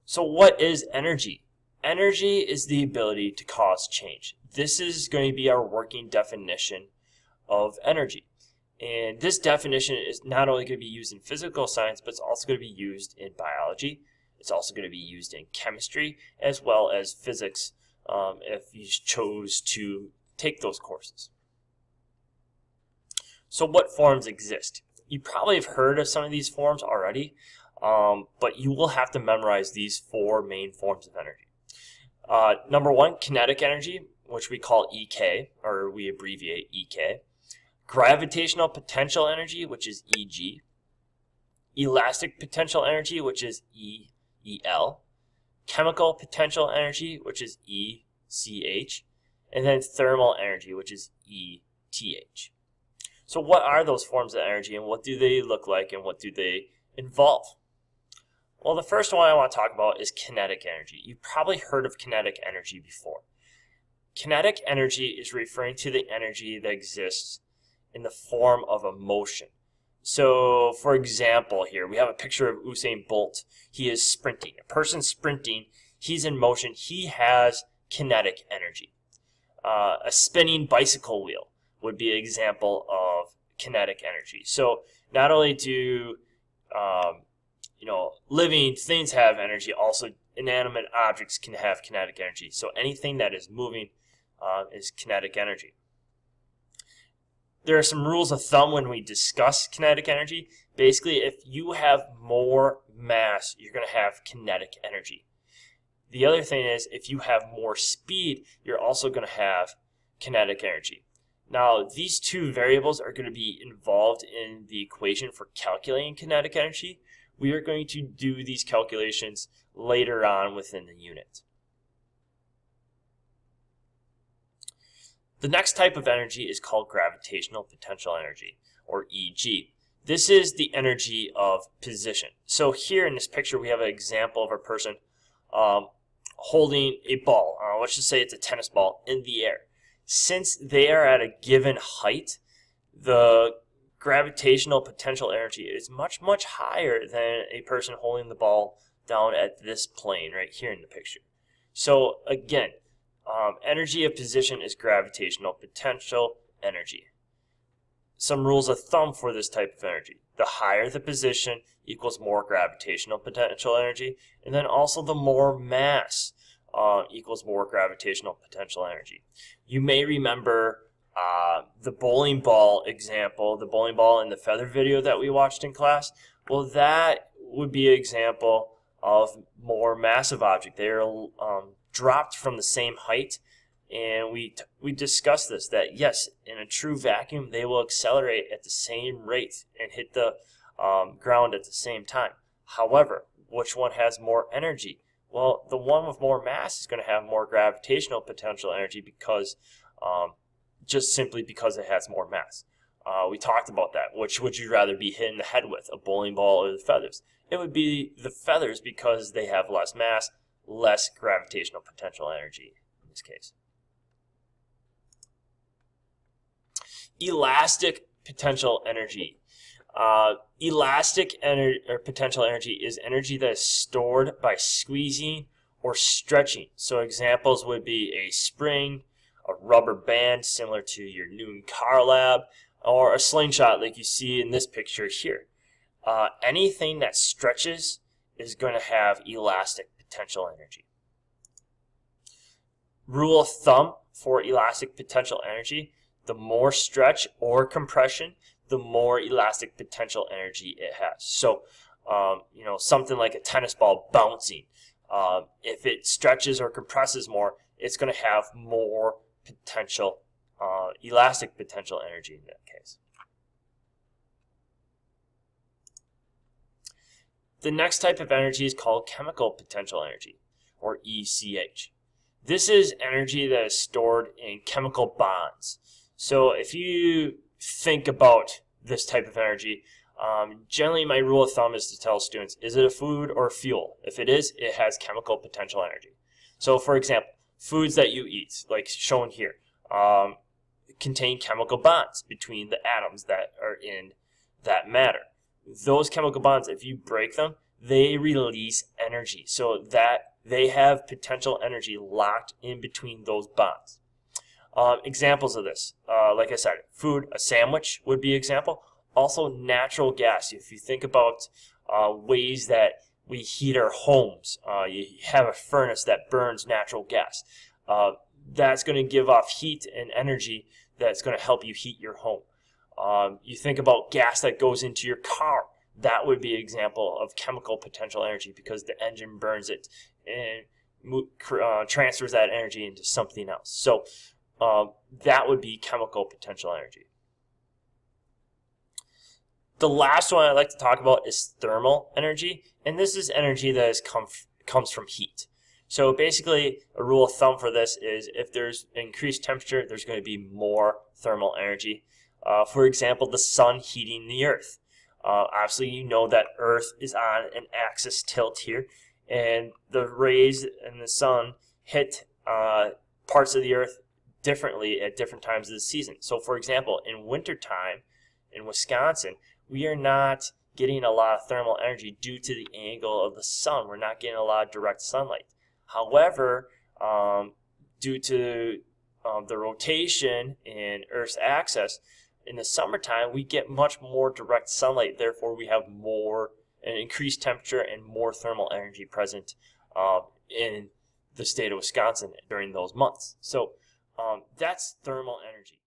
So what is energy? Energy is the ability to cause change. This is going to be our working definition of energy. And this definition is not only going to be used in physical science, but it's also going to be used in biology. It's also going to be used in chemistry as well as physics if you chose to take those courses. So what forms exist? You probably have heard of some of these forms already, but you will have to memorize these four main forms of energy. Number one, kinetic energy, which we call EK, or we abbreviate EK. Gravitational potential energy, which is EG. Elastic potential energy, which is EL. Chemical potential energy, which is ECH. And then thermal energy, which is ETH. So what are those forms of energy, and what do they look like, and what do they involve? Well, the first one I want to talk about is kinetic energy. You've probably heard of kinetic energy before. Kinetic energy is referring to the energy that exists in the form of a motion. So, for example, here we have a picture of Usain Bolt. He is sprinting. A person sprinting, he's in motion. He has kinetic energy. A spinning bicycle wheel would be an example of kinetic energy. So, not only do living things have energy, also inanimate objects can have kinetic energy. So anything that is moving is kinetic energy. There are some rules of thumb when we discuss kinetic energy. Basically, if you have more mass, you're going to have kinetic energy. The other thing is, if you have more speed, you're also going to have kinetic energy. Now, these two variables are going to be involved in the equation for calculating kinetic energy. We are going to do these calculations later on within the unit. The next type of energy is called gravitational potential energy, or EG. This is the energy of position. So here in this picture we have an example of a person holding a ball, let's just say it's a tennis ball, in the air. Since they are at a given height, the gravitational potential energy is much, much higher than a person holding the ball down at this plane right here in the picture. So again, energy of position is gravitational potential energy. Some rules of thumb for this type of energy. The higher the position equals more gravitational potential energy, and then also the more mass equals more gravitational potential energy. You may remember the bowling ball example, the bowling ball in the feather video that we watched in class. Well, that would be an example of more massive object. They are dropped from the same height, and we discussed this, that yes, in a true vacuum they will accelerate at the same rate and hit the ground at the same time. However, which one has more energy? Well, the one with more mass is going to have more gravitational potential energy because just simply because it has more mass. We talked about that. Which would you rather be hit in the head with, a bowling ball or the feathers? It would be the feathers because they have less mass, less gravitational potential energy in this case. Elastic potential energy. Potential energy is energy that is stored by squeezing or stretching. So examples would be a spring, a rubber band similar to your Newton Car Lab, or a slingshot like you see in this picture here. Anything that stretches is going to have elastic potential energy. Rule of thumb for elastic potential energy: the more stretch or compression, the more elastic potential energy it has. So, something like a tennis ball bouncing, if it stretches or compresses more, it's going to have more potential, elastic potential energy in that case. The next type of energy is called chemical potential energy, or ECH. This is energy that is stored in chemical bonds. So if you think about this type of energy, generally my rule of thumb is to tell students, is it a food or a fuel? If it is, it has chemical potential energy. So for example, foods that you eat, like shown here, contain chemical bonds between the atoms that are in that matter. Those chemical bonds, if you break them, they release energy, so that they have potential energy locked in between those bonds. Examples of this, like I said, food, a sandwich would be an example. Also, natural gas. If you think about ways that we heat our homes, you have a furnace that burns natural gas. That's going to give off heat and energy that's going to help you heat your home. You think about gas that goes into your car. That would be an example of chemical potential energy, because the engine burns it and transfers that energy into something else. So that would be chemical potential energy. The last one I'd like to talk about is thermal energy, and this is energy that comes from heat. So basically, a rule of thumb for this is if there's increased temperature, there's going to be more thermal energy. For example, the sun heating the earth. Obviously, you know that Earth is on an axis tilt here, and the rays in the sun hit parts of the Earth differently at different times of the season. So, for example, in wintertime in Wisconsin, we are not getting a lot of thermal energy due to the angle of the sun. We're not getting a lot of direct sunlight. However, due to the rotation in Earth's axis, in the summertime, we get much more direct sunlight. Therefore, we have an increased temperature and more thermal energy present in the state of Wisconsin during those months. So that's thermal energy.